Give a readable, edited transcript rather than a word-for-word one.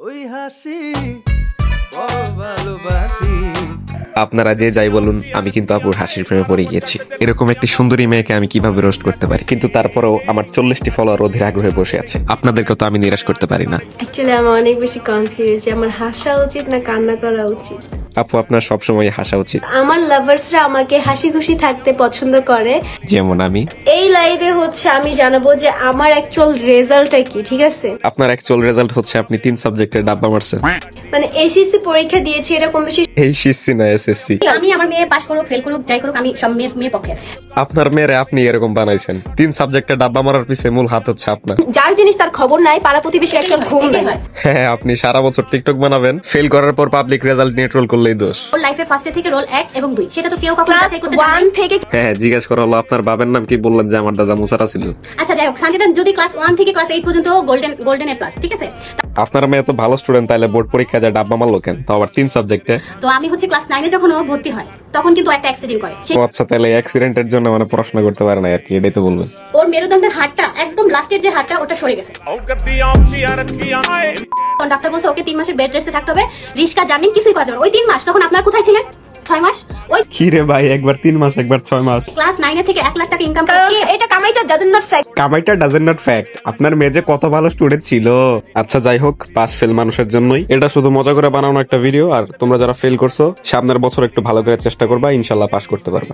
ওই হাসি ভালোবাসি। আপনারা যে যাই বলুন, আমি কিন্তু আপুর হাসির প্রেমে পড়ে গিয়েছি। এরকম একটি সুন্দরী মেয়েকে আমি কিভাবে রোস্ট করতে পারি, কিন্তু তারপরেও আমার 40টি ফলোয়ার অধীর আগ্রহে বসে আছে। আপনাদেরকে তো আমি নিরাশ করতে পারি না। অ্যাকচুয়ালি আমি অনেক বেশি কনফিউজ যে আমার হাসা উচিত না কান্না করা উচিত। আপু, আপনার সবসময় হাসা উচিত। আমার লাভার্সরা আমাকে হাসি খুশি থাকতে পছন্দ করে, যেমন আমি। এই লাইভে হচ্ছে আমি জানাবো যে আমার অ্যাকচুয়াল রেজাল্টটা কি, ঠিক আছে? আপনার অ্যাকচুয়াল রেজাল্ট হচ্ছে আপনি 3 সাবজেক্টের ডাব্বা মারছেন। মানে এসএসসি পরীক্ষা দিয়েছি, এরকম বেশি এই সিসি না এসএসসি। আমি আমার মেয়ে পাস করুক ফেল করুক যাই করুক আমি সব মেয়ের পক্ষে আছি। আপনার মেয়েরে আপনি এরকম বানাইছেন। 3 সাবজেক্টের ডাব্বা মারার পিছে মূল হাত হচ্ছে আপনার। যার জিনিস তার খবর নাই, পাড়া প্রতিবেশী একদম ঘুম দেয়। হ্যাঁ, আপনি সারা বছর টিকটক বানাবেন, ফেল করার পর পাবলিক রেজাল্ট নিয়ে ট্রোল করলেই দোষ। ওর লাইফের ফার্স্ট থেকে রোল 1 এবং 2 সেটা তো কেউ কখনো ক্লাস যাচাই করতে 1 থেকে হ্যাঁ, জিজ্ঞাসা করা হলো আপনার বাবার নাম কি, বললেন যে আমার দাদা মুসারা ছিল। আচ্ছা যাই হোক, সঞ্জিতা যদি ক্লাস 1 থেকে ক্লাস 8 পর্যন্ত গোল্ডেন এ প্লাস, ঠিক আছে? আপনার মেয়ে তো ভালো স্টুডেন্ট, তাইলে বোর্ড পরীক্ষা যা ডাব্বা মারলো কেন, তাও আবার 3 সাবজেক্টে? তো আমি হচ্ছে ক্লাস 9 এ যখন ও ভর্তি হয় তখন কিন্তু একটা অ্যাক্সিডেন্ট করে। ও আচ্ছা, তাহলে অ্যাক্সিডেন্টের জন্য মানে পড়াশোনা করতে পারে না আর কি, এটাই তো বলবেন। ওর মেরুদণ্ডের হাড়টা একদম লাস্টের যে হাড়টা ওটা সরে গেছে। ডাক্তার বলছে ওকে 3 মাসের বেড রেস্টে থাকতে হবে, রিস্কা জামিন কিছুই করা যাবে না। ওই 3 মাস তখন আপনার কোথায় ছিলেন? 6 মাস। ওই কি রে ভাই, একবার 3 মাস একবার 6 মাস। ক্লাস 9 এ থেকে 1 লাখ টাকা ইনকাম করে এটা কামাইটা ডাজন্ট নট ফ্যাক্ট। কামাইটা ডাজন্ট নট ফ্যাক্ট। আপনার মেয়ে যে কত ভালো স্টুডেন্ট ছিল। আচ্ছা যাই হোক, পাস ফেল মানুষের জন্যই। এটা শুধু মজা করে বানানো একটা ভিডিও। আর তোমরা যারা ফেল করছো, সামনের বছর একটু ভালো করে চেষ্টা করবা, ইনশাল্লাহ পাস করতে পারবা।